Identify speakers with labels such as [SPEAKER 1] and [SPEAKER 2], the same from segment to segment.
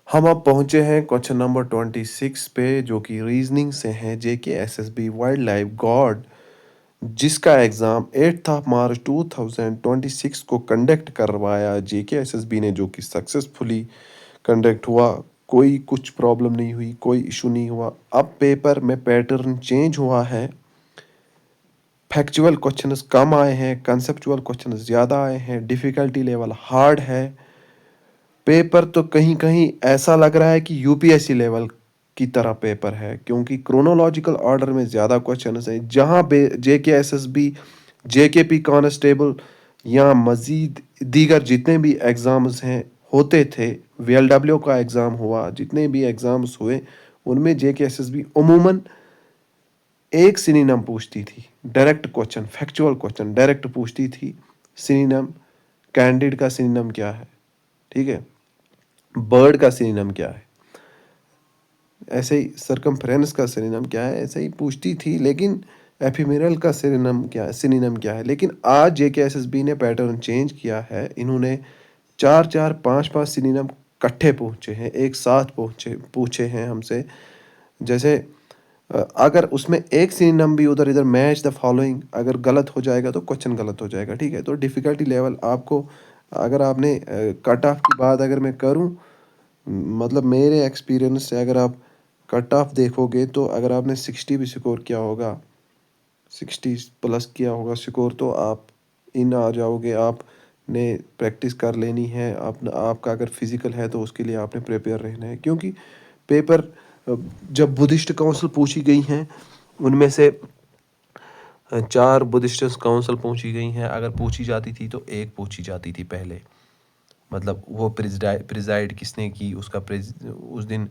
[SPEAKER 1] हम अब पहुंचे हैं क्वेश्चन नंबर 26 पे जो कि रीजनिंग से है JKSSB वाइल्ड लाइफ गॉड, जिसका एग्ज़ाम 8 ऑफ मार्च 2026 को कंडक्ट करवाया JKSSB ने, जो कि सक्सेसफुली कंडक्ट हुआ। कोई कुछ प्रॉब्लम नहीं हुई, कोई इशू नहीं हुआ। अब पेपर में पैटर्न चेंज हुआ है, फैक्चुअल क्वेश्चंस कम आए हैं, कंसेप्चुअल क्वेश्चंस ज़्यादा आए हैं, डिफ़िकल्टी लेवल हार्ड है। पेपर तो कहीं कहीं ऐसा लग रहा है कि यूपीएससी लेवल की तरह पेपर है, क्योंकि क्रोनोलॉजिकल ऑर्डर में ज़्यादा क्वेश्चंस हैं। जहां JKSSB, JKP कांस्टेबल या मज़ीद दीगर जितने भी एग्ज़ाम्स हैं होते थे, VLW का एग्ज़ाम हुआ, जितने भी एग्ज़ाम्स हुए उनमें JKSSB उमूमन एक सिनोनिम पूछती थी। Direct question, factual question direct पूछती थी। सिनोनिम, कैंडिड का सिनोनिम क्या है, ठीक है, बर्ड का सिनोनिम क्या है, ऐसे ही सरकमफ्रेंस का सिनोनिम क्या है, ऐसे ही पूछती थी। लेकिन एफिमेरल का सिनोनिम क्या है। लेकिन आज JKSSB ने पैटर्न चेंज किया है। इन्होंने चार चार पांच पांच सिनोनिम इकट्ठे पूछे हैं, एक साथ पूछे हैं हमसे। जैसे अगर उसमें एक सिनोनिम भी उधर इधर मैच द फॉलोइंग अगर गलत हो जाएगा तो क्वेश्चन गलत हो जाएगा, ठीक है। तो डिफ़िकल्टी लेवल आपको, अगर आपने कट ऑफ की बात अगर मैं करूं, मतलब मेरे एक्सपीरियंस से अगर आप कट ऑफ देखोगे तो अगर आपने 60 भी स्कोर किया होगा, 60 प्लस किया होगा स्कोर, तो आप इन आ जाओगे। आपने प्रैक्टिस कर लेनी है। आपका अगर फिजिकल है तो उसके लिए आपने प्रिपेयर रहना है, क्योंकि पेपर जब बुद्धिस्ट काउंसिल पूछी गई हैं उनमें से चार बुद्धिस्ट काउंसिल पूछी गई हैं। अगर पूछी जाती थी तो एक पूछी जाती थी पहले, मतलब वो प्रिजाइड किसने की, उस दिन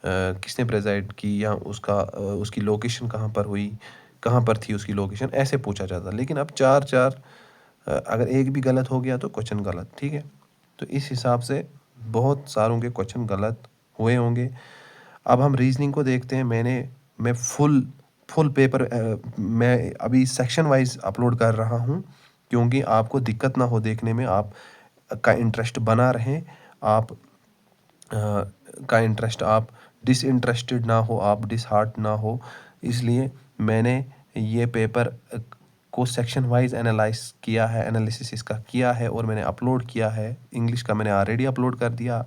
[SPEAKER 1] किसने प्रेजाइड की, या उसकी लोकेशन कहाँ पर हुई, कहाँ पर थी उसकी लोकेशन, ऐसे पूछा जाता। लेकिन अब चार चार अगर एक भी गलत हो गया तो क्वेश्चन गलत, ठीक है। तो इस हिसाब से बहुत सारों के क्वेश्चन गलत हुए होंगे। अब हम रीजनिंग को देखते हैं। मैं फुल पेपर मैं अभी सेक्शन वाइज अपलोड कर रहा हूँ, क्योंकि आपको दिक्कत ना हो देखने में, आप का इंटरेस्ट बना रहे, आप का इंटरेस्ट, आप डिसइंटरेस्टेड ना हो, आप डिसहार्ट ना हो। इसलिए मैंने ये पेपर को सेक्शन वाइज एनालाइज किया है, एनालिसिस इसका किया है और मैंने अपलोड किया है। इंग्लिश का मैंने ऑलरेडी अपलोड कर दिया।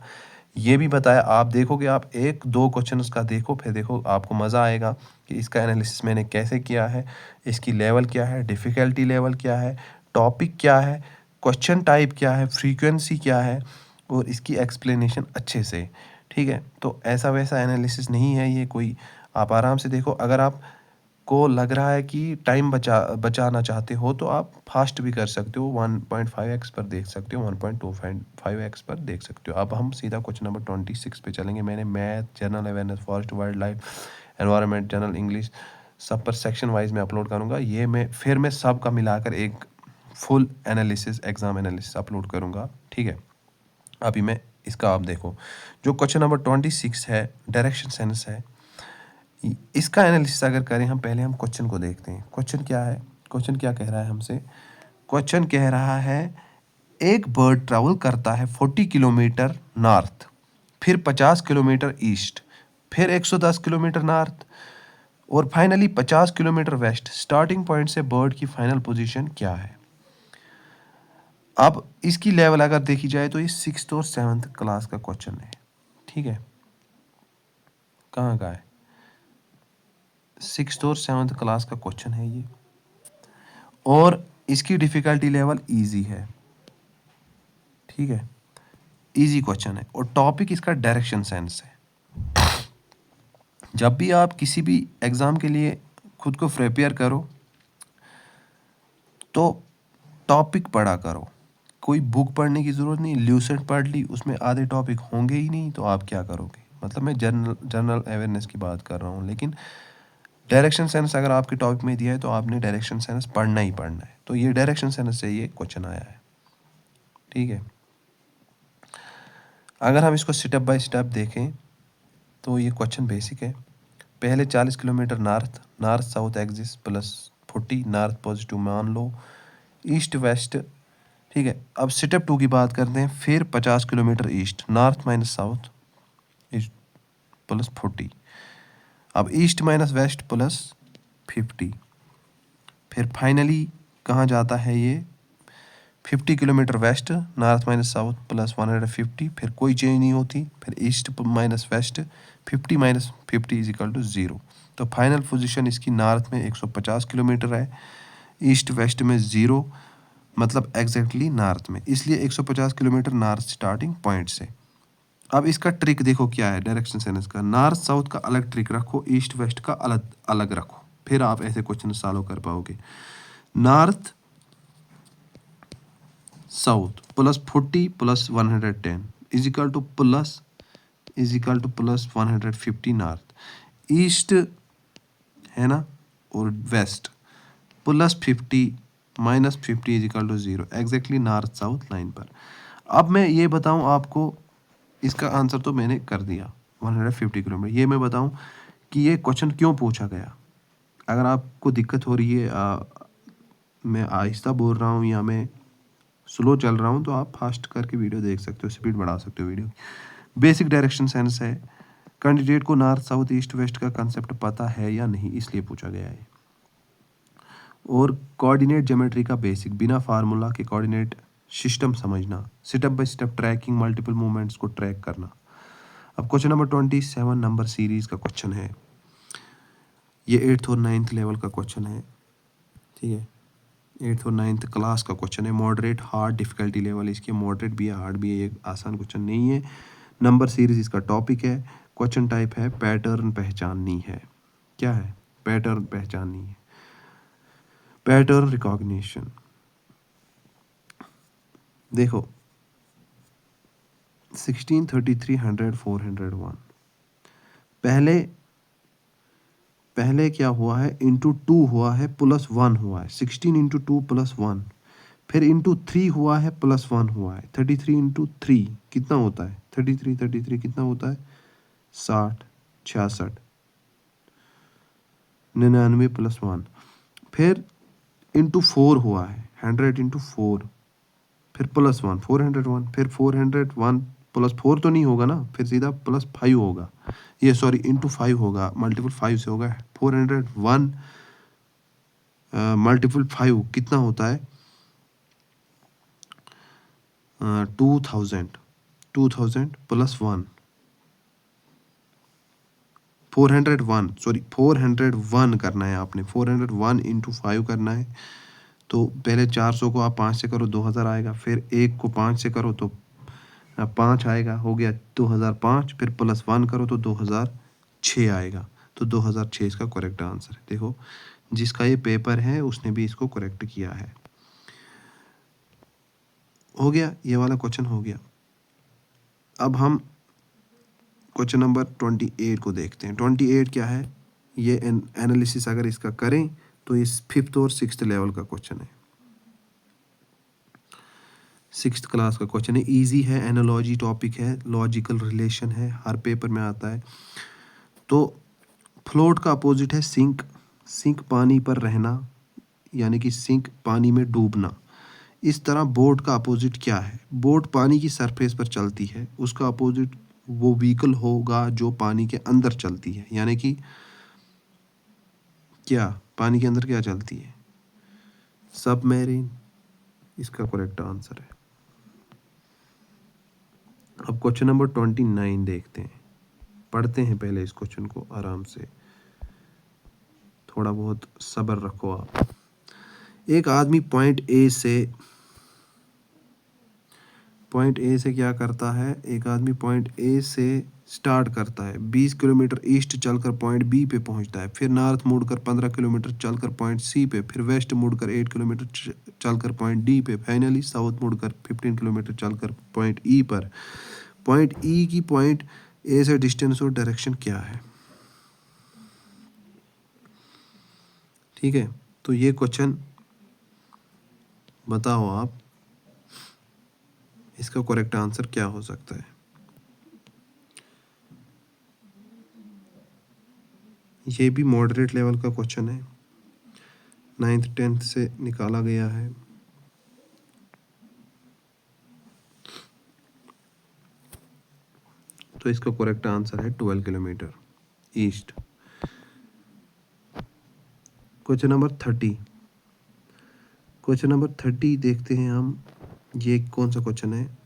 [SPEAKER 1] ये भी बताया, आप देखोगे, आप एक दो क्वेश्चंस का देखो, फिर देखो आपको मज़ा आएगा कि इसका एनालिसिस मैंने कैसे किया है, इसकी लेवल क्या है, डिफ़िकल्टी लेवल क्या है, टॉपिक क्या है, क्वेश्चन टाइप क्या है, फ्रीक्वेंसी क्या है, और इसकी एक्सप्लेनेशन अच्छे से, ठीक है। तो ऐसा वैसा एनालिसिस नहीं है ये कोई, आप आराम से देखो। अगर आप को लग रहा है कि टाइम बचाना चाहते हो तो आप फास्ट भी कर सकते हो, 1.5x पर देख सकते हो, 1.25x पर देख सकते हो। अब हम सीधा क्वेश्चन नंबर 26 पे चलेंगे। मैंने math, general awareness, forest, wild life, environment, general English, सब पर सेक्शन वाइज में अपलोड करूँगा। मैं सब का मिलाकर एक full analysis, exam analysis upload करूँगा, ठीक है। अभी मैं इसका, आप देखो, जो क्वेश्चन नंबर 26 है, डायरेक्शन सेंस है। इसका एनालिसिस अगर करें हम, पहले हम क्वेश्चन को देखते हैं। क्वेश्चन क्या है, क्वेश्चन क्या कह रहा है हमसे। क्वेश्चन कह रहा है एक बर्ड ट्रैवल करता है 40 किलोमीटर नॉर्थ, फिर 50 किलोमीटर ईस्ट, फिर 110 किलोमीटर नॉर्थ, और finally 50 kilometre waste. Starting point से बर्ड की फाइनल पोजीशन क्या है। अब इसकी लेवल अगर देखी जाए तो ये 6th और 7th क्लास का क्वेश्चन है, ठीक है। कहाँ का है, 6th और 7th क्लास का क्वेश्चन है ये, और इसकी डिफ़िकल्टी लेवल इजी है, ठीक है, इजी क्वेश्चन है। और टॉपिक इसका डायरेक्शन सेंस है। जब भी आप किसी भी एग्ज़ाम के लिए खुद को प्रिपेयर करो तो टॉपिक पढ़ा करो। कोई बुक पढ़ने की ज़रूरत नहीं, ल्यूसेंट पढ़ ली, उसमें आधे टॉपिक होंगे ही नहीं, तो आप क्या करोगे। मतलब मैं जनरल अवेयरनेस की बात कर रहा हूँ। लेकिन डायरेक्शन सेंस अगर आपके टॉपिक में दिया है तो आपने डायरेक्शन सेंस पढ़ना ही पढ़ना है। तो ये डायरेक्शन सेंस से ये क्वेश्चन आया है, ठीक है। अगर हम इसको स्टेप बाय स्टेप देखें तो ये क्वेश्चन बेसिक है। पहले 40 kilometre north south axis plus 40 north positive मान लो, ईस्ट वेस्ट, ठीक है। अब स्टेप 2 की बात करते हैं। फिर 50 kilometre east, north minus south, plus 40। अब ईस्ट माइनस वेस्ट प्लस 50। फिर फाइनली कहाँ जाता है ये? 50 kilometre west, north minus south plus 150, फिर कोई चेंज नहीं होती। फिर east minus west, 50 minus 50 is equal to 0। तो फाइनल पोजीशन इसकी नॉर्थ में 150 किलोमीटर है, ईस्ट वेस्ट में 0, मतलब एग्जैक्टली नॉर्थ में, इसलिए 150 किलोमीटर नॉर्थ स्टार्टिंग पॉइंट से। अब इसका ट्रिक देखो क्या है डायरेक्शन सेंस का। नॉर्थ साउथ का अलग ट्रिक रखो, ईस्ट वेस्ट का अलग अलग रखो, फिर आप ऐसे क्वेश्चन सॉल्व कर पाओगे। North south plus 40 plus 110 is equal to plus 150 north. East है ना, और west plus 50 minus 50 is equal to 0, exactly north south line पर। अब मैं ये बताऊं आपको, इसका आंसर तो मैंने कर दिया 150 किलोमीटर। ये मैं बताऊं कि ये क्वेश्चन क्यों पूछा गया। अगर आपको दिक्कत हो रही है, मैं आहिस्ता बोल रहा हूँ या मैं स्लो चल रहा हूँ, तो आप फास्ट करके वीडियो देख सकते हो, स्पीड बढ़ा सकते हो वीडियो। बेसिक डायरेक्शन सेंस है, कैंडिडेट को नॉर्थ साउथ ईस्ट वेस्ट का कंसेप्ट पता है या नहीं, इसलिए पूछा गया है। और कोऑर्डिनेट ज्योमेट्री का बेसिक, बिना फार्मूला के कोऑर्डिनेट सिस्टम समझना, step by step trekking, multiple movements को ट्रैक करना। अब क्वेश्चन नंबर 27 नंबर सीरीज का क्वेश्चन है, ये 8th और 9th लेवल का क्वेश्चन है, ठीक है। 8th और 9th क्लास का क्वेश्चन है, मॉडरेट हार्ड डिफिकल्टी लेवल इसके, मॉडरेट भी है हार्ड भी है, ये आसान क्वेश्चन नहीं है। नंबर सीरीज इसका टॉपिक है। क्वेश्चन टाइप है पैटर्न पहचाननी है। क्या है? पैटर्न पहचाननी है, पैटर्न रिकॉग्निशन। देखो 16, 33, 100, 401, पहले क्या हुआ है, इंटू 2 हुआ है प्लस 1 हुआ है, 16 इंटू 2 प्लस 1, फिर इंटू 3 हुआ है प्लस 1 हुआ है, 33 इंटू 3 कितना होता है, 33 कितना होता है, 60, 66, 99 प्लस 1, फिर इंटू 4 हुआ है, 100 इंटू 4, फिर प्लस 1, 401, फिर 401 प्लस 4 तो नहीं होगा ना, फिर सीधा प्लस 5 होगा, ये सॉरी इंटू 5 होगा, मल्टीपल 5 से होगा। 401 मल्टीपल 5 कितना होता है, 2000 प्लस 1, 401 सॉरी 401 करना है आपने, 401 इंटू 5 करना है। तो पहले 400 को आप 5 से करो 2000 आएगा, फिर 1 को 5 से करो तो 5 आएगा, हो गया 2005, फिर प्लस 1 करो तो 2006 आएगा। तो 2006 इसका करेक्ट आंसर है। देखो जिसका ये पेपर है उसने भी इसको करेक्ट किया है। हो गया, ये वाला क्वेश्चन हो गया। अब हम क्वेश्चन नंबर 28 को देखते हैं। 28 क्या है, ये एनालिसिस अगर इसका करें तो इस 5th और 6th लेवल का क्वेश्चन है, 6th क्लास का क्वेश्चन है, इजी है, एनालॉजी टॉपिक है, लॉजिकल रिलेशन है, हर पेपर में आता है। तो फ्लोट का अपोजिट है सिंक, सिंक पानी पर रहना, यानी कि सिंक पानी में डूबना। इस तरह बोट का अपोजिट क्या है, बोट पानी की सरफेस पर चलती है, उसका अपोजिट वो व्हीकल होगा जो पानी के अंदर चलती है, यानी कि क्या पानी के अंदर क्या चलती है, सबमरीन इसका करेक्ट आंसर है। अब क्वेश्चन नंबर 29 देखते हैं, पढ़ते हैं पहले इस क्वेश्चन को आराम से, थोड़ा बहुत सब्र रखो आप। एक आदमी पॉइंट ए से क्या करता है, एक आदमी पॉइंट ए से स्टार्ट करता है, 20 किलोमीटर ईस्ट चलकर पॉइंट बी पे पहुंचता है, फिर नॉर्थ मुड़कर 15 किलोमीटर चलकर पॉइंट सी पे, फिर वेस्ट मुड़कर 8 किलोमीटर चलकर पॉइंट डी पे, फाइनली साउथ मुड़कर 15 किलोमीटर चलकर पॉइंट ई पर। पॉइंट ई की पॉइंट ए से डिस्टेंस और डायरेक्शन क्या है, ठीक है। तो ये क्वेश्चन बताओ आप, इसका करेक्ट आंसर क्या हो सकता है। ये भी मॉडरेट लेवल का क्वेश्चन है, 9th 10th से निकाला गया है। तो तो इसका करेक्ट आंसर है 12 kilometre east. Question number 30। Question number 30 देखते हैं हम, ये कौन सा क्वेश्चन है।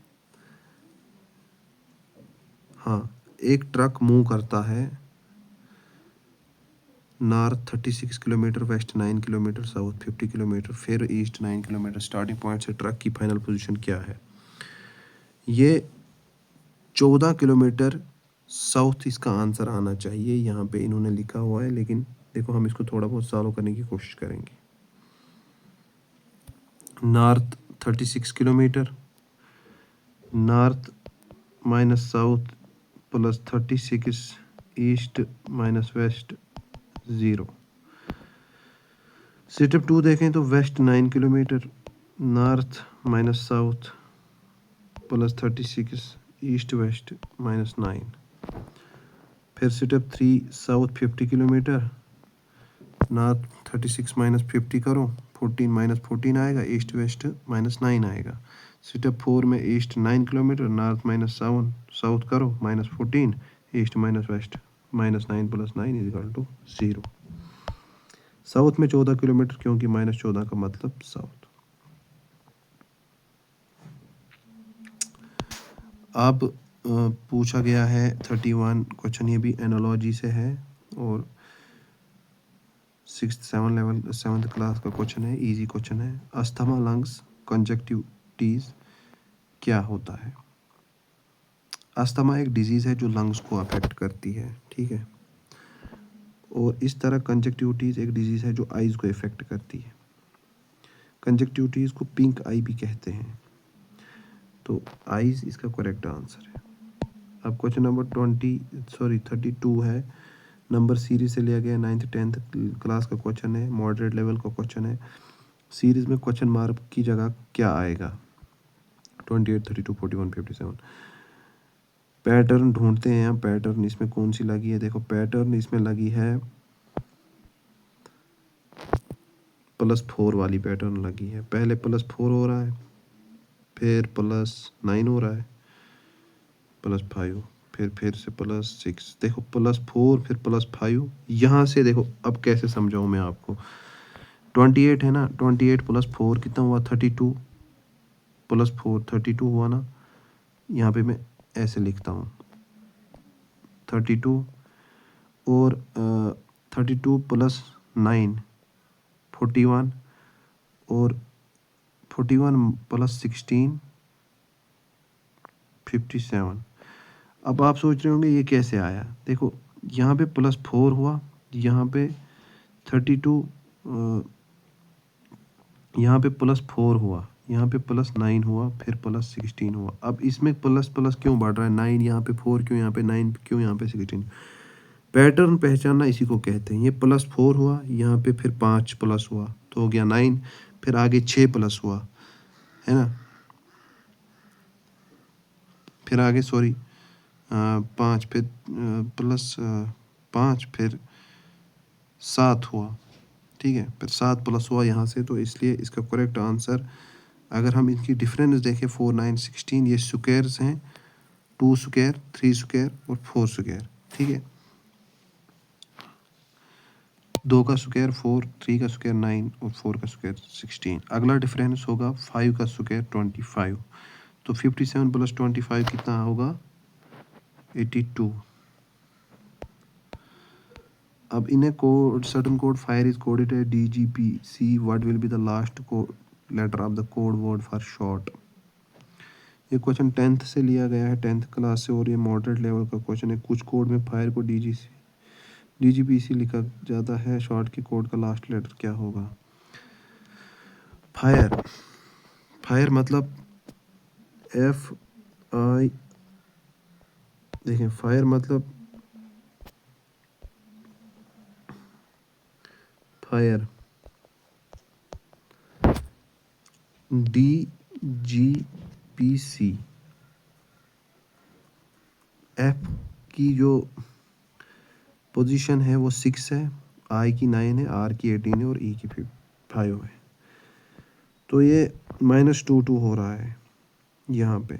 [SPEAKER 1] हाँ, एक ट्रक मूव करता है north 36 kilometre, west 9 kilometre, south 50 kilometre, फिर ईस्ट 9 किलोमीटर। स्टार्टिंग पॉइंट से ट्रक की फाइनल पोजीशन क्या है? ये 14 किलोमीटर साउथ इसका आंसर आना चाहिए, यहाँ पे इन्होंने लिखा हुआ है, लेकिन देखो हम इसको थोड़ा बहुत सॉल्व करने की कोशिश करेंगे। North 36 kilometre, north minus south plus 36, east minus west 0। Step 2 देखें तो west 9 kilometre, north minus south plus 36, east west minus 9। फिर step 3 south 50 kilometre, north 36 minus 50 करो, 14 माइनस 14 आएगा, ईस्ट वेस्ट माइनस 9 आएगा। स्टेप 4 में east 9 kilometre, north minus 7, south करो minus 14, east minus west minus 9 plus 9 is equal to 0। South में 14 kilometre, क्योंकि minus 14 का मतलब साउथ। अब पूछा गया है 31 क्वेश्चन, ये भी एनालॉजी से है और 7th क्लास का क्वेश्चन है, इजी क्वेश्चन है। अस्थमा, लंग्स, कंजक्टिविटीज क्या होता है? अस्थमा एक डिजीज़ है जो लंग्स को अफेक्ट करती है, ठीक है। और इस तरह कंजक्टिविटीज एक डिजीज़ है जो आइज़ को इफेक्ट करती है। कंजक्टिविटीज को पिंक आई भी कहते हैं, तो आइज़ इसका करेक्ट आंसर है। अब क्वेश्चन नंबर 32 है, नंबर सीरीज से लिया गया, 9th 10th क्लास का क्वेश्चन है, मॉडरेट लेवल का क्वेश्चन है। सीरीज में क्वेश्चन मार्क की जगह क्या आएगा? 28, 32, 41, 57। पैटर्न ढूंढते हैं हम, पैटर्न इसमें कौन सी लगी है। देखो पैटर्न इसमें लगी है +4 वाली पैटर्न लगी है। पहले +4 हो रहा है, फिर +9 हो रहा है, +5, फिर से +6। देखो +4 फिर +5, यहाँ से देखो अब कैसे समझाऊँ मैं आपको। 28 है ना, 28 + 4 कितना हुआ? 32 + 4 32 हुआ ना। यहाँ पे मैं ऐसे लिखता हूँ 32 और 32 + 9 41 और 41 + 16 57। अब आप सोच रहे होंगे ये कैसे आया। देखो यहाँ पे +4 हुआ, यहाँ पे 32, यहाँ पे +4 हुआ, यहाँ पे +9 हुआ, फिर +16 हुआ। अब इसमें प्लस प्लस क्यों बढ़ रहा है? 9 यहाँ पे, 4 क्यों यहाँ पे, 9 क्यों यहाँ पे, 16। पैटर्न पहचानना इसी को कहते हैं। ये +4 हुआ, यहाँ पे फिर 5 प्लस हुआ तो हो गया 9, फिर आगे 6 प्लस हुआ, है ना। फिर आगे 5, फिर +5, फिर 7 हुआ, ठीक है। फिर 7 प्लस हुआ यहाँ से, तो इसलिए इसका करेक्ट आंसर, अगर हम इनकी डिफरेंस देखें 4, 9, 16, ये स्क्वायर्स हैं, 2 स्क्वायर, 3 स्क्वायर और 4 स्क्वायर, ठीक है। 2 का स्क्वायर 4, 3 का स्क्वायर 9 और 4 का स्क्वायर 16। अगला डिफरेंस होगा 5 का स्क्वायर 25, तो 57 + 25 कितना होगा? 82। अब इन्हें code, certain code fire is coded है DGPC, what will be the last letter of the code word for short. ये क्वेश्चन 10th से लिया गया है, 10th क्लास से, और ये मॉडरेट लेवल का क्वेश्चन है। कुछ कोड में फायर को DGPC लिखा जाता है, शॉर्ट के कोड का लास्ट लेटर क्या होगा? फायर मतलब FI, देखें फायर मतलब फायर, DGPC। F की जो पोजीशन है वो 6 है, I की 9 है, R की 18 है और E की 5 है। तो ये -22 हो रहा है यहाँ पे।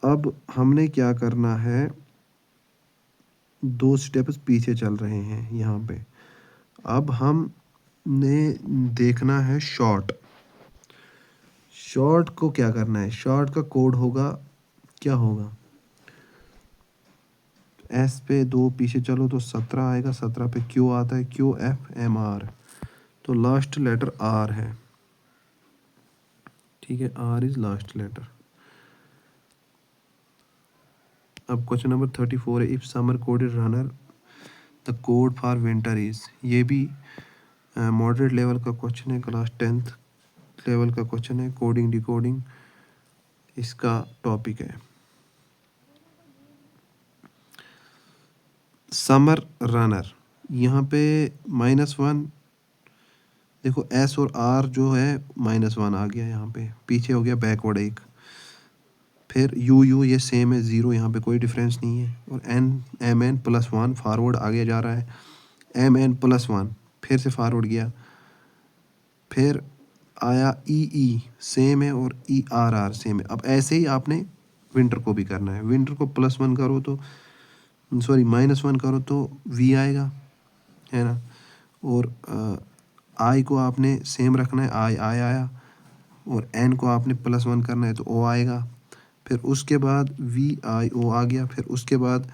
[SPEAKER 1] अब हमने क्या करना है, 2 स्टेप्स पीछे चल रहे हैं यहाँ पे। अब हमने देखना है शॉर्ट। शॉर्ट को क्या करना है, शॉर्ट का कोड होगा, क्या होगा, एस पे 2 पीछे चलो तो 17 आएगा, 17 पे क्यू आता है, क्यू एफ एम आर, तो लास्ट लेटर आर है, ठीक है, आर इज लास्ट लेटर। अब क्वेश्चन नंबर 34 है, if summer coded runner the code for winter is, ये भी मॉडरेट लेवल का क्वेश्चन है, क्लास 10th लेवल का क्वेश्चन है, कोडिंग डिकोडिंग इसका टॉपिक है। समर रनर, यहाँ पे -1, देखो एस और आर जो है -1 आ गया, यहाँ पे पीछे हो गया बैकवर्ड एक, फिर यू यू ये सेम है 0, यहाँ पे कोई डिफरेंस नहीं है, और एन एम एन +1 फॉरवर्ड आगे जा रहा है, एम एन +1 फिर से फॉरवर्ड गया, फिर आया ई ई सेम है, और ई आर आर सेम है। अब ऐसे ही आपने विंटर को भी करना है, विंटर को +1 करो तो सॉरी -1 करो तो वी आएगा, है ना, और आई को आपने सेम रखना है, आई आई आया, और एन को आपने +1 करना है तो ओ आएगा, फिर उसके बाद वी आई ओ आ गया, फिर उसके बाद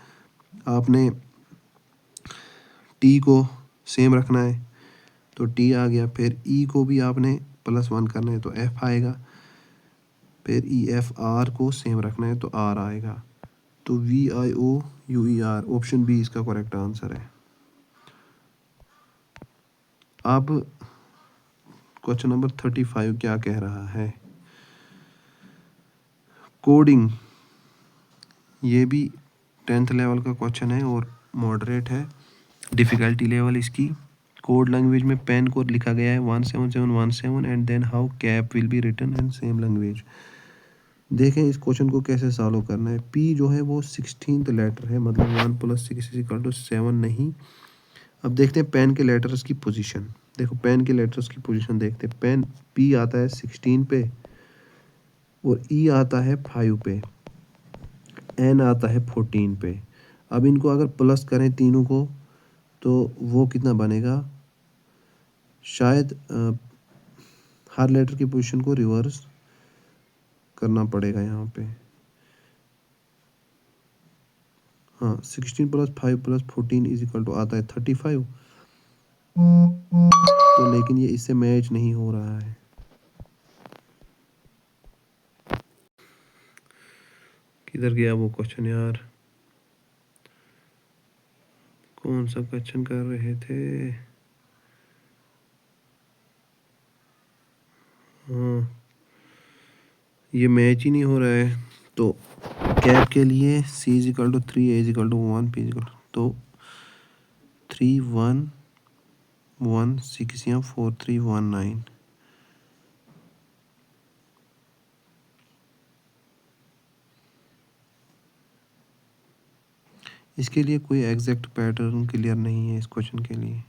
[SPEAKER 1] आपने टी को सेम रखना है तो टी आ गया, फिर ई को भी आपने +1 करना है तो एफ आएगा, फिर ई एफ आर को सेम रखना है तो आर आएगा, तो V I O U E R, option B इसका करेक्ट आंसर है। अब क्वेश्चन नंबर 35 क्या कह रहा है, कोडिंग, ये भी 10th लेवल का क्वेश्चन है और मॉडरेट है, डिफ़िकल्टी लेवल इसकी। कोड लैंग्वेज में पेन को लिखा गया है 17717 and then how cap will be written in same language. देखें इस क्वेश्चन को कैसे सॉल्व करना है। पी जो है वो 16th लेटर है, मतलब 1 + 6 = 7 नहीं। अब देखते हैं पेन के लेटर्स की पोजीशन, देखो पेन के लेटर्स की पोजीशन देखते हैं, पेन पी आता है 16 पे, और ई आता है 5 पे, एन आता है 14 पे। अब इनको अगर प्लस करें तीनों को तो वो कितना बनेगा, शायद हर लेटर की पोजीशन को रिवर्स करना पड़ेगा यहाँ पे। हाँ 16 + 5 + 14 = आता है 35, तो लेकिन ये इससे मैच नहीं हो रहा है। किधर गया वो क्वेश्चन यार, कौन सा क्वेश्चन कर रहे थे, हाँ ये मैच ही नहीं हो रहा है। तो कैप के लिए C = 3, A = 1, P तो 3 1 1 6 या 4 3 1 9, इसके लिए कोई एग्जैक्ट पैटर्न क्लियर नहीं है इस क्वेश्चन के लिए,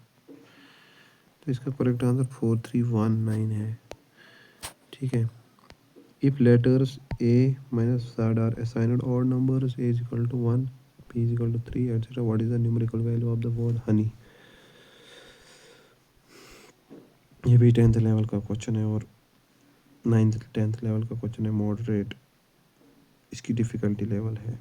[SPEAKER 1] तो इसका करेक्ट आंसर 4 3 1 9 है, ठीक है। If letters A - Z are assigned odd numbers, A = 1, P = 3, etc. What is the numerical value of the word honey? ये भी 10th लेवल का क्वेश्चन है और 9th 10th लेवल का क्वेश्चन है, मॉडरेट इसकी डिफ़िकल्टी लेवल है।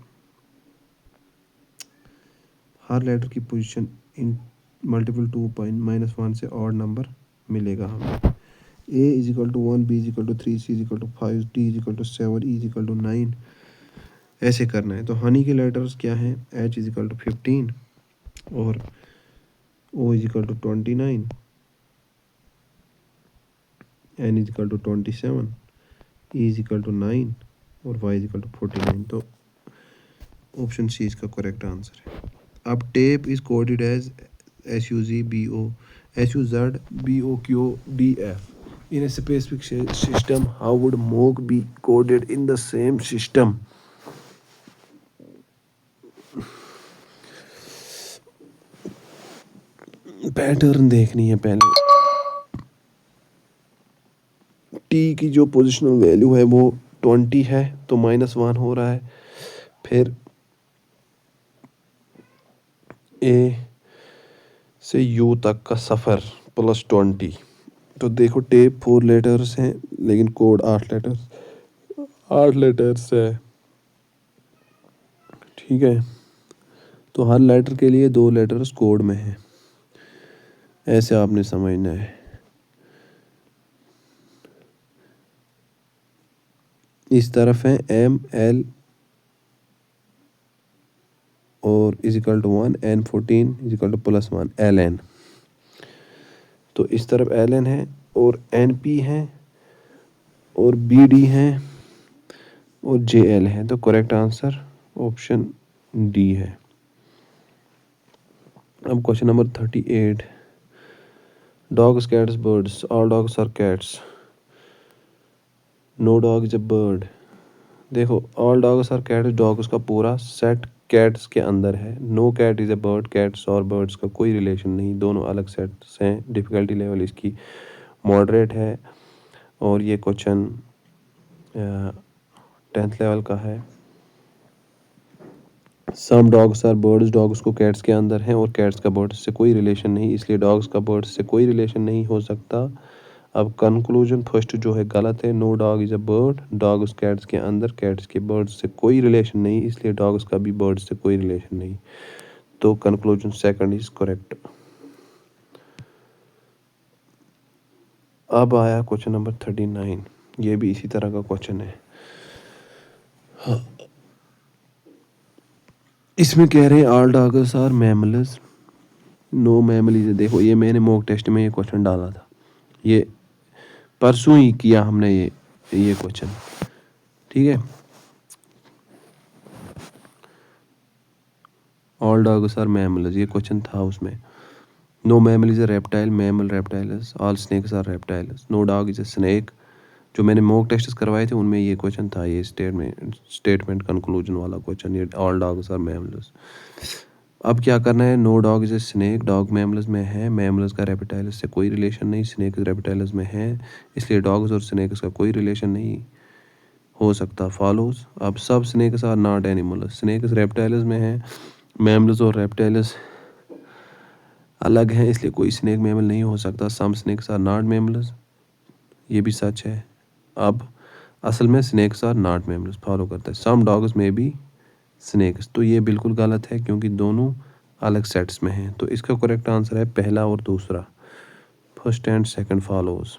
[SPEAKER 1] हर लेटर की पोजीशन इन मल्टीपल 2 -1 से ऑड नंबर मिलेगा हमें। A = 1, B = 3, C = 5, D = 7, E = 9, ऐसे करना है। तो हनी के लेटर्स क्या हैं, H = 15 और O = 29, N = 27, E = 9 और Y = 49, तो ऑप्शन सी इसका करेक्ट आंसर है। अब tape is coded as SUZ BOQDF in a specific system. How would mock be coded in the same system? Pattern देखनी है पहले। टी की जो पोजिशनल वैल्यू है वो 20 है तो -1 हो रहा है, फिर ए से यू तक का सफ़र +20। तो देखो टेप 4 लेटर्स हैं लेकिन कोड 8 लेटर्स है, ठीक है। तो हर लेटर के लिए 2 लेटर्स कोड में है, ऐसे आपने समझना है। इस तरफ है ML और =1, N14 +1 LN। तो इस तरफ LN है और NP है और BD है और JL है। तो करेक्ट आंसर ऑप्शन डी है। अब question number 38। Dogs cats birds, all dogs are cats, no dog is a bird. देखो all dogs are cats, dogs का पूरा सेट कैट्स के अंदर है। No cat is a bird, cats और birds का कोई रिलेशन नहीं, दोनों अलग सेट्स हैं। डिफिकल्टी लेवल इसकी मॉडरेट है और ये क्वेश्चन 10th लेवल का है। Some dogs are birds, dogs को कैट्स के अंदर हैं और कैट्स का बर्ड्स से कोई रिलेशन नहीं, इसलिए डॉग्स का बर्ड्स से कोई रिलेशन नहीं हो सकता। अब कंक्लूजन फर्स्ट जो है गलत है। No dog is a bird, dogs cats के अंदर, कैट्स के बर्ड्स से कोई रिलेशन नहीं, इसलिए डॉग्स का भी बर्ड्स से कोई रिलेशन नहीं। तो कंक्लूजन सेकंड इज करेक्ट। अब आया क्वेश्चन नंबर 39। ये भी इसी तरह का क्वेश्चन है। इसमें कह रहे हैं all dogs are mammals, no mammal. देखो ये मैंने मॉक टेस्ट में ये क्वेश्चन डाला था, ये परसों ही किया हमने ये क्वेश्चन, ठीक है। ऑल डॉग्स आर मैमल्स ये क्वेश्चन था उसमें। No mammal is a reptile, mammal reptiles, all snakes are reptiles, no dog is a snake. जो मैंने मॉक टेस्ट करवाए थे उनमें ये क्वेश्चन था, ये स्टेटमेंट कंक्लूजन वाला क्वेश्चन, ये ऑल डॉग्स आर मैमल्स। अब क्या करना है, no dog is a snake, dog mammals में है, मैमल्स का रेप्टाइल्स से कोई रिलेशन नहीं, स्नेक रेप्टाइल्स में है, इसलिए डॉग्स और स्नेक्स का कोई रिलेशन नहीं हो सकता। फॉलोज, अब सब snakes are not animals, snakes reptiles में है, मैमल्स और रेप्टाइल्स अलग हैं, इसलिए कोई स्नेक मैमल नहीं हो सकता। Some snakes are not mammals, ये भी सच है। अब असल में snakes are not mammals follow करता है। सम डॉग्स में भी स्नेक्स, तो ये बिल्कुल गलत है क्योंकि दोनों अलग सेट्स में हैं। तो इसका करेक्ट आंसर है पहला और दूसरा, फर्स्ट एंड सेकंड फॉलोज।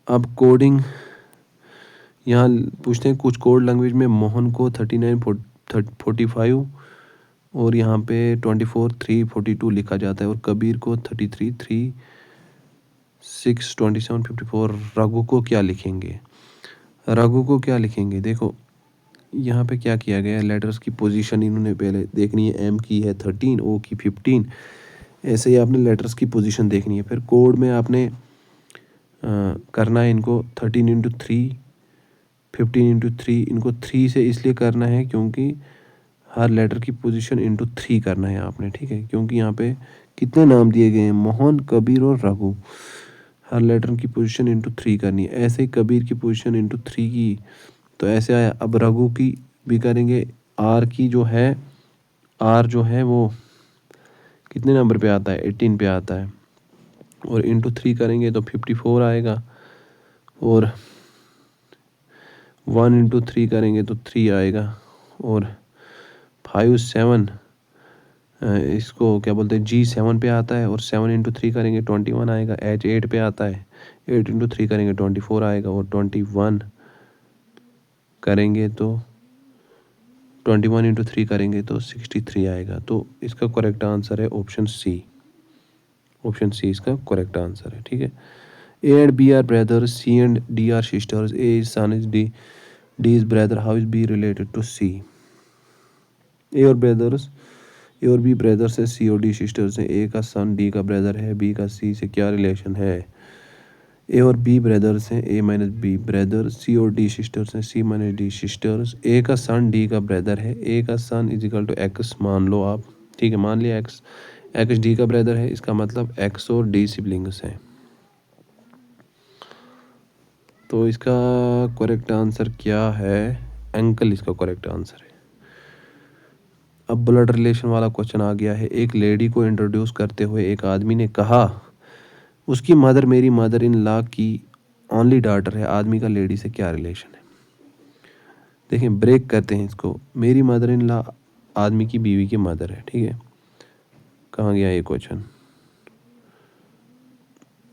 [SPEAKER 1] अब कोडिंग यहाँ पूछते हैं, कुछ कोड लैंग्वेज में मोहन को 39:45 और यहाँ पे 24:3:42 लिखा जाता है और कबीर को 33:3:6:27:54। रघु को क्या लिखेंगे? रघु को क्या लिखेंगे? देखो यहाँ पे क्या किया गया है, लेटर्स की पोजीशन इन्होंने पहले देखनी है। एम की है 13, ओ की 15, ऐसे ही आपने लेटर्स की पोजीशन देखनी है। फिर कोड में आपने करना है इनको 13:3, 15:3। इनको 3 से इसलिए करना है क्योंकि हर लेटर की पोजीशन इंटू 3 करना है आपने, ठीक है। क्योंकि यहाँ पे कितने नाम दिए गए हैं, मोहन, कबीर और रघु, हर लेटर की पोजीशन इंटू 3 करनी है। ऐसे ही कबीर की पोजीशन इंटू 3 की, तो ऐसे आया। अब रघु की भी करेंगे, आर की जो है, आर जो है वो कितने नंबर पे आता है, 18 पे आता है, और इंटू 3 करेंगे तो 54 आएगा, और 1 × 3 करेंगे तो 3 आएगा, और 5 7 इसको क्या बोलते हैं, G7 पे आता है, और 7 × 3 करेंगे 21 आएगा। H 8 पे आता है, 8 × 3 करेंगे 24 आएगा, और 21 करेंगे तो 21 × 3 करेंगे तो 63 आएगा। तो इसका करेक्ट आंसर है ऑप्शन सी। ऑप्शन सी इसका करेक्ट आंसर है, ठीक है। A and B are brothers, C and D are sisters, A is son is D is brother, how is B related to C? A और brothers, ए और B brothers है, सी और D sisters हैं। ए का सन D का ब्रदर है, B का सी से क्या रिलेशन है? ए और बी ब्रदर्स हैं, ए माइनस बी ब्रदर, सी और डी सिस्टर्स हैं, सी माइनस डी सिस्टर्स। ए का सन डी का ब्रदर है, ए का सन = एक्स मान लो आप, ठीक है, मान लिया एक्स, एक्स डी का ब्रदर है, इसका मतलब एक्स और डी सिबलिंग्स हैं। तो इसका करेक्ट आंसर क्या है? एंकल इसका करेक्ट आंसर है। अब ब्लड रिलेशन वाला क्वेश्चन आ गया है। एक लेडी को इंट्रोड्यूस करते हुए एक आदमी ने कहा उसकी मदर मेरी मदर इन लॉ की ओनली डॉटर है। आदमी का लेडी से क्या रिलेशन है? देखिए, ब्रेक करते हैं इसको। मेरी मदर इन लॉ आदमी की बीवी की मदर है, ठीक है। कहाँ गया ये क्वेश्चन?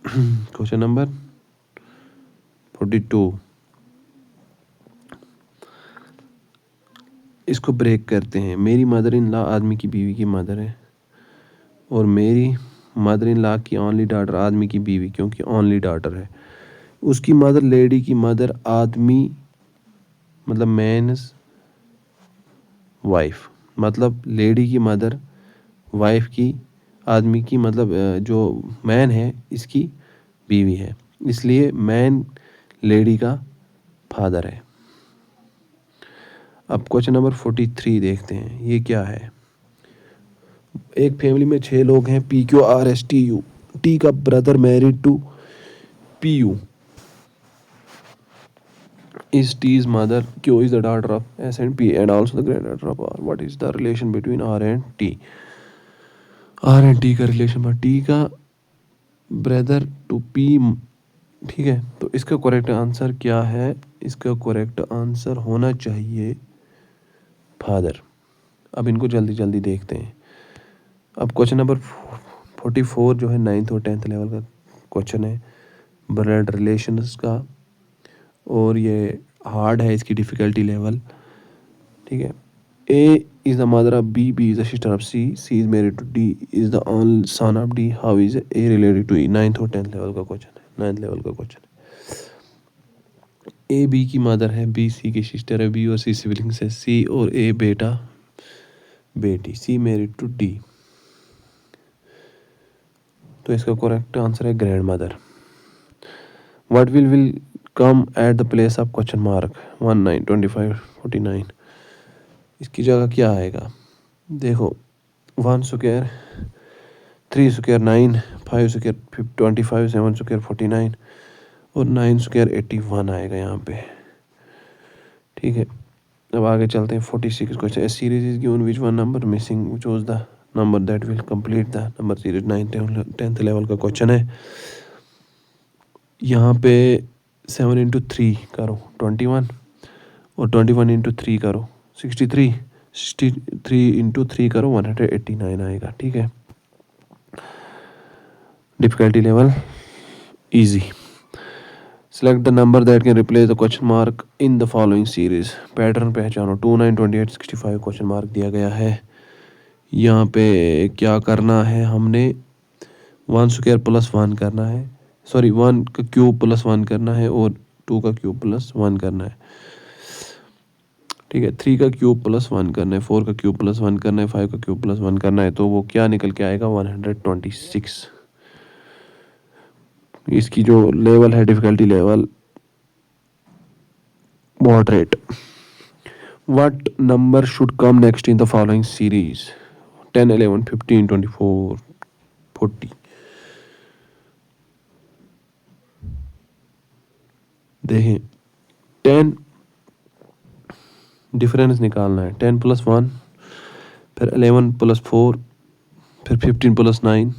[SPEAKER 1] Question number 42। इसको ब्रेक करते हैं। मेरी मदर इन लॉ आदमी की बीवी की मदर है और मेरी मदर इन लॉ की ओनली डॉटर आदमी की बीवी, क्योंकि ओनली डॉटर है। उसकी मदर लेडी की मदर आदमी मतलब मैन्स वाइफ, मतलब लेडी की मदर वाइफ की आदमी की मतलब जो मैन है इसकी बीवी है, इसलिए मैन लेडी का फादर है। अब क्वेश्चन नंबर 43 देखते हैं, ये क्या है। एक फैमिली में 6 लोग हैं। PQRSTU। टी का brother married to PU। Is T's mother? Q is the daughter of S and P and also the granddaughter of R. What is the relation between R and T? R and T का relation पर T का brother to P, ठीक है। तो इसका correct answer क्या है? इसका करेक्ट आंसर होना चाहिए फादर। अब इनको जल्दी जल्दी देखते हैं। अब क्वेश्चन नंबर 44 जो है 9th और 10th लेवल का क्वेश्चन है, ब्लड रिलेशंस का, और ये हार्ड है, इसकी डिफ़िकल्टी लेवल, ठीक है। A is the mother of B, B is the sister of C, C is married to D, is the only son of D. How is A related to E? 9th और 10th level का question है, 9th level का question है। A B की mother है, B C की sister है, B और C सिबलिंग्स है, C और A बेटा बेटी, C मैरिड टू D। तो इसका करेक्ट आंसर है grandmother. What will come at the place of question mark 19, 25, 49? इसकी जगह क्या आएगा? देखो, 1 स्क्वायर, 3 स्क्वायर 9, 5 स्क्वायर 25, 7 स्क्वायर 49 और 9 स्क्वायर 81 आएगा यहाँ पे, ठीक है। अब आगे चलते हैं। 46 question. A series is given which one number missing, choose the number that will complete the number series. 9th level का क्वेश्चन है। यहाँ पे 7 इंटू 3 करो 21 और 21 इंटू 3 करो 63, 63 इंटू 3 करो 189 आएगा, ठीक है। Difficulty level easy. Select the number that can replace the question mark in the following series. Pattern पहचानो। 2, 9, 28, 65 क्वेश्चन मार्क दिया गया है। यहाँ पे क्या करना है, हमने 1 स्क्वायर प्लस 1 करना है, सॉरी 1 का क्यूब प्लस 1 करना है और 2 का क्यूब प्लस 1 करना है, ठीक है। 3 का क्यूब प्लस 1 करना है, 4 का क्यूब प्लस 1 करना है, 5 का क्यूब प्लस 1 करना है। तो वो क्या निकल के आएगा? 126। इसकी जो लेवल है, difficulty level moderate. What number should come next in the following series? 10, 11, 15, 24, 40। देखें, 10 डिफरेंस निकालना है। 10 प्लस 1, फिर 11 प्लस 4, फिर 15 प्लस 9,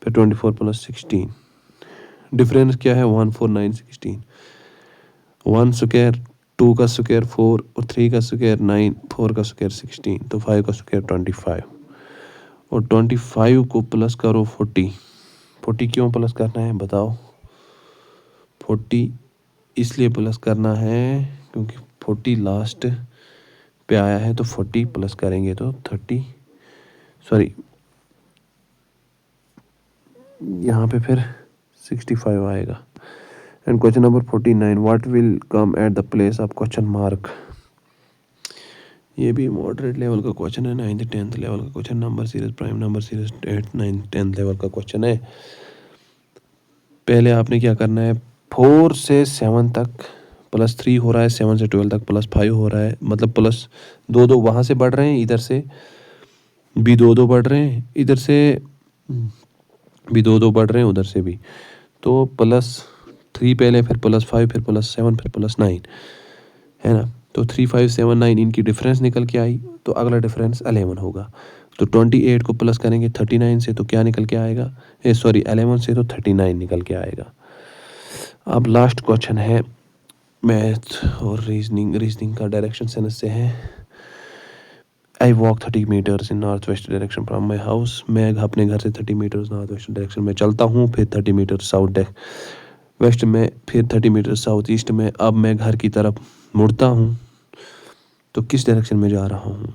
[SPEAKER 1] फिर 24 प्लस 16। डिफरेंस क्या है? 1, 4, 9, 16। 1 स्क्वायर, 2 का स्क्वायर 4 और 3 का स्क्वायर 9, 4 का स्क्वायर 16, तो 5 का स्क्वायर 25 और 25 को प्लस करो 40। 40 क्यों प्लस करना है बताओ? 40 इसलिए प्लस करना है क्योंकि 40 लास्ट पे आया है, तो 40 प्लस करेंगे तो 30, सॉरी यहाँ पे फिर 65 आएगा। And question number 49, what will come at the place of question mark? ये भी मॉडरेट लेवल का क्वेश्चन है। 9th 10th लेवल का question. Number series, prime number series 8th 9th 10th level का क्वेश्चन है। पहले आपने क्या करना है, 4 से 7 तक प्लस 3 हो रहा है, 7 से 12 तक प्लस 5 हो रहा है, मतलब प्लस 2 वहाँ से बढ़ रहे हैं, इधर से भी 2 बढ़ रहे हैं, इधर से भी 2 बढ़ रहे हैं, उधर से भी। तो प्लस
[SPEAKER 2] 3 पहले, फिर +5, फिर +7, फिर +9, है ना। तो 3, 5, 7, 9 इनकी डिफरेंस निकल के आई, तो अगला डिफरेंस 11 होगा। तो 28 को प्लस करेंगे 39 से, तो क्या निकल के आएगा, 11 से तो 39 निकल के आएगा। अब लास्ट क्वेश्चन है मैथ और रीजनिंग का डायरेक्शन सेंस से है। I walk 30 metres in north west direction from my house. मैं अपने घर से 30 मीटर्स नॉर्थ वेस्ट डायरेक्शन में चलता हूँ, फिर 30 मीटर साउथ वेस्ट में, फिर 30 मीटर साउथ ईस्ट में। अब मैं घर की तरफ मुड़ता हूँ, तो किस डायरेक्शन में जा रहा हूँ।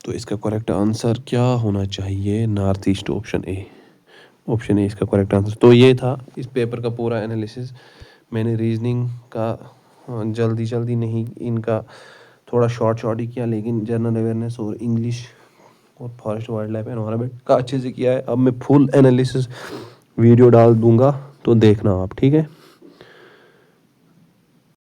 [SPEAKER 2] तो इसका करेक्ट आंसर क्या होना चाहिए, नॉर्थ ईस्ट, ऑप्शन ए इसका करेक्ट आंसर। तो ये था इस पेपर का पूरा एनालिसिस। मैंने रीजनिंग का जल्दी नहीं, इनका थोड़ा शॉर्ट ही किया, लेकिन जनरल अवेयरनेस और इंग्लिश और फॉरेस्ट वाइल्ड लाइफ एनवायरनमेंट का अच्छे से किया है। अब मैं फुल एनालिसिस वीडियो डाल दूंगा, तो देखना आप, ठीक है।